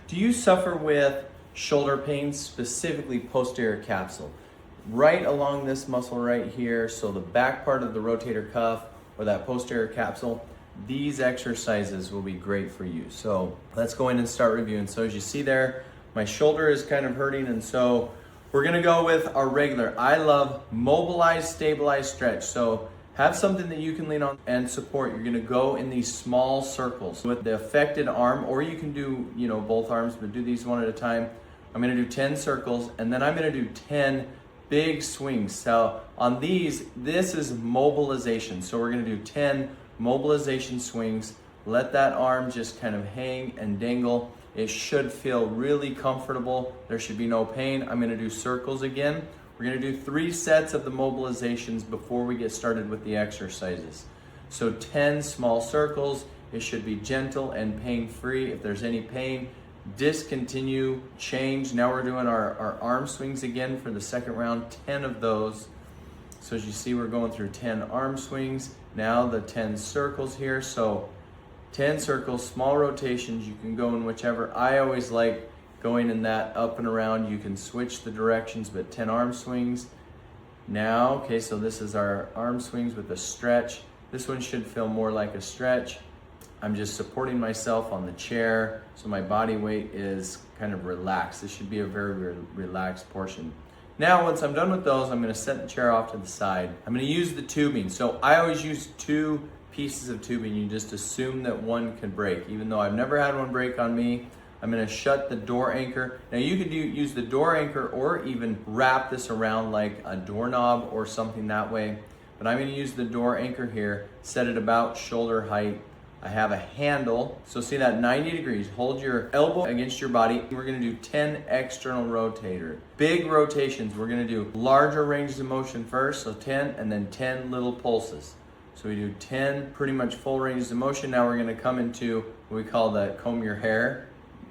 Do you suffer with shoulder pain, specifically posterior capsule? Right along this muscle right here, so the back part of the rotator cuff or that posterior capsule, these exercises will be great for you. So let's go in and start reviewing. So as you see there, my shoulder is kind of hurting, and so we're gonna go with our regular. I love mobilize, stabilize, stretch. So have something that you can lean on and support. You're gonna go in these small circles with the affected arm, or you can do, both arms, but do these one at a time. I'm gonna do 10 circles, and then I'm gonna do 10 big swings. So on these, this is mobilization. So we're gonna do 10 mobilization swings. Let that arm just kind of hang and dangle. It should feel really comfortable. There should be no pain. I'm gonna do circles again. We're gonna do 3 sets of the mobilizations before we get started with the exercises. So 10 small circles. It should be gentle and pain-free. If there's any pain, discontinue, change. Now we're doing our arm swings again for the second round, 10 of those. So as you see, we're going through 10 arm swings. Now the 10 circles here. So 10 circles, small rotations. You can go in whichever. I always like going in that up and around. You can switch the directions, but 10 arm swings. Now, okay, so this is our arm swings with a stretch. This one should feel more like a stretch. I'm just supporting myself on the chair, so my body weight is kind of relaxed. This should be a very relaxed portion. Now, once I'm done with those, I'm gonna set the chair off to the side. I'm gonna use the tubing. So I always use 2 pieces of tubing. You just assume that one can break. Even though I've never had one break on me, I'm gonna shut the door anchor. Now you could use the door anchor or even wrap this around like a doorknob or something that way. But I'm gonna use the door anchor here, set it about shoulder height. I have a handle, so see that 90 degrees. Hold your elbow against your body. We're gonna do 10 external rotator. Big rotations. We're gonna do larger ranges of motion first, so 10, and then 10 little pulses. So we do 10 pretty much full ranges of motion. Now we're gonna come into what we call the comb your hair,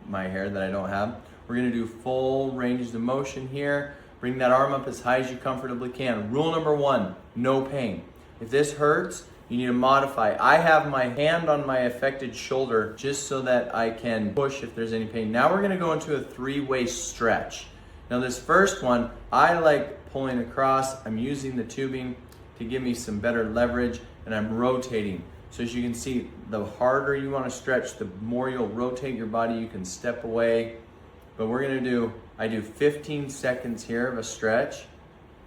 my hair that I don't have. We're gonna do full ranges of motion here. Bring that arm up as high as you comfortably can. Rule number 1, no pain. If this hurts, you need to modify. I have my hand on my affected shoulder just so that I can push if there's any pain. Now we're gonna go into a 3-way stretch. Now this first one, I like pulling across. I'm using the tubing to give me some better leverage, and I'm rotating. So as you can see, the harder you wanna stretch, the more you'll rotate your body. You can step away, but I do 15 seconds here of a stretch,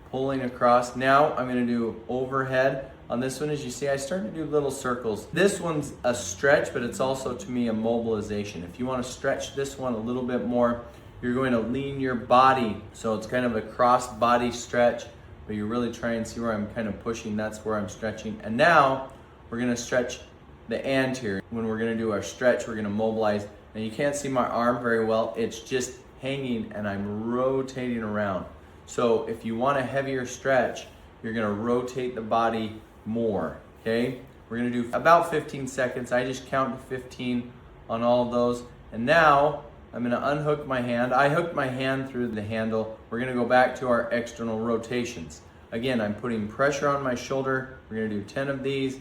pulling across. Now I'm gonna do overhead. On this one, as you see, I start to do little circles. This one's a stretch, but it's also, to me, a mobilization. If you want to stretch this one a little bit more, you're going to lean your body. So it's kind of a cross body stretch, but you really try and see where I'm kind of pushing. That's where I'm stretching. And now we're going to stretch the anterior. When we're going to do our stretch, we're going to mobilize. Now you can't see my arm very well. It's just hanging, and I'm rotating around. So if you want a heavier stretch, you're going to rotate the body more, okay? We're gonna do about 15 seconds. I just count to 15 on all of those. And now I'm gonna unhook my hand. I hooked my hand through the handle. We're gonna go back to our external rotations. Again, I'm putting pressure on my shoulder. We're gonna do 10 of these.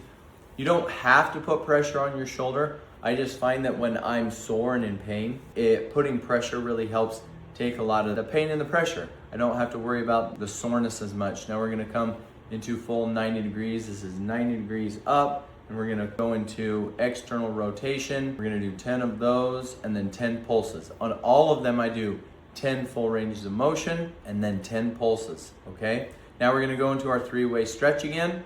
You don't have to put pressure on your shoulder. I just find that when I'm sore and in pain, putting pressure really helps take a lot of the pain and the pressure. I don't have to worry about the soreness as much. Now we're gonna come into full 90 degrees. This is 90 degrees up, and we're gonna go into external rotation. We're gonna do 10 of those, and then 10 pulses. On all of them, I do 10 full ranges of motion, and then 10 pulses, okay? Now we're gonna go into our 3-way stretch again.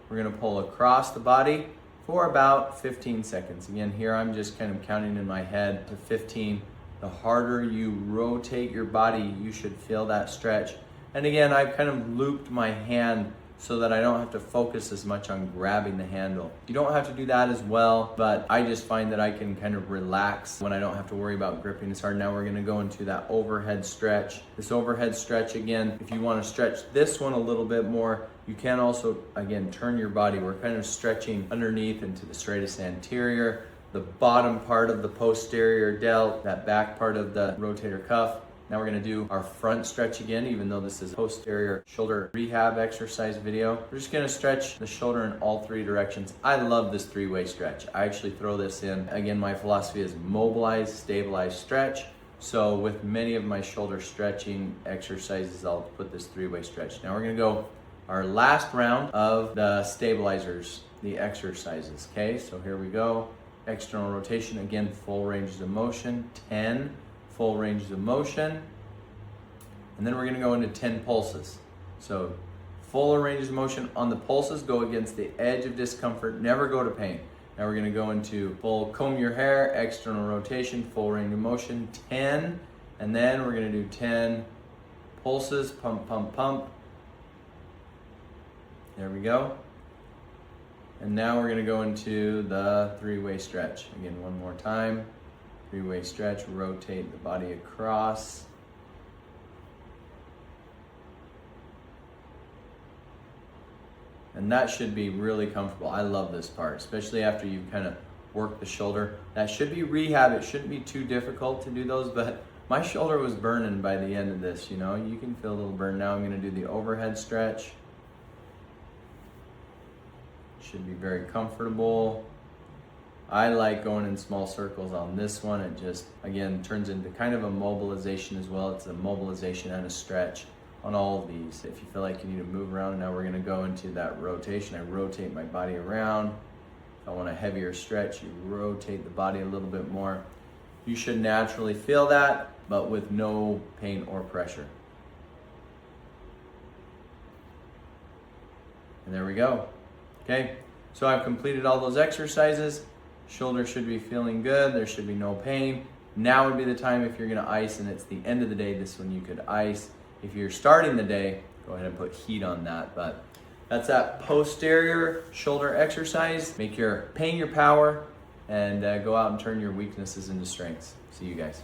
We're gonna pull across the body for about 15 seconds. Again, here I'm just kind of counting in my head to 15. The harder you rotate your body, you should feel that stretch. And again, I've kind of looped my hand so that I don't have to focus as much on grabbing the handle. You don't have to do that as well, but I just find that I can kind of relax when I don't have to worry about gripping as hard. Now we're gonna go into that overhead stretch. This overhead stretch, again, if you wanna stretch this one a little bit more, you can also, again, turn your body. We're kind of stretching underneath into the stratus anterior, the bottom part of the posterior delt, that back part of the rotator cuff. Now we're gonna do our front stretch again, even though this is a posterior shoulder rehab exercise video. We're just gonna stretch the shoulder in all three directions. I love this three-way stretch. I actually throw this in. Again, my philosophy is mobilize, stabilize, stretch. So with many of my shoulder stretching exercises, I'll put this three-way stretch. Now we're gonna go our last round of the stabilizers, the exercises, okay? So here we go. External rotation, again, full ranges of motion, 10 full ranges of motion. And then we're gonna go into 10 pulses. So full ranges of motion on the pulses, go against the edge of discomfort, never go to pain. Now we're gonna go into full comb your hair, external rotation, full range of motion, 10. And then we're gonna do 10 pulses, pump, pump, pump. There we go. And now we're gonna go into the three-way stretch. Again, one more time. Three-way stretch, rotate the body across. And that should be really comfortable. I love this part, especially after you've kind of worked the shoulder. That should be rehab. It shouldn't be too difficult to do those, but my shoulder was burning by the end of this, you know. You can feel a little burn. Now I'm gonna do the overhead stretch. Should be very comfortable. I like going in small circles on this one. It just, again, turns into kind of a mobilization as well. It's a mobilization and a stretch on all of these. If you feel like you need to move around, now we're gonna go into that rotation. I rotate my body around. If I want a heavier stretch, you rotate the body a little bit more. You should naturally feel that, but with no pain or pressure. And there we go. Okay, so I've completed all those exercises. Shoulder should be feeling good. There should be no pain. Now would be the time if you're gonna ice and it's the end of the day, this one you could ice. If you're starting the day, go ahead and put heat on that. But that's that posterior shoulder exercise. Make your pain your power and go out and turn your weaknesses into strengths. See you guys.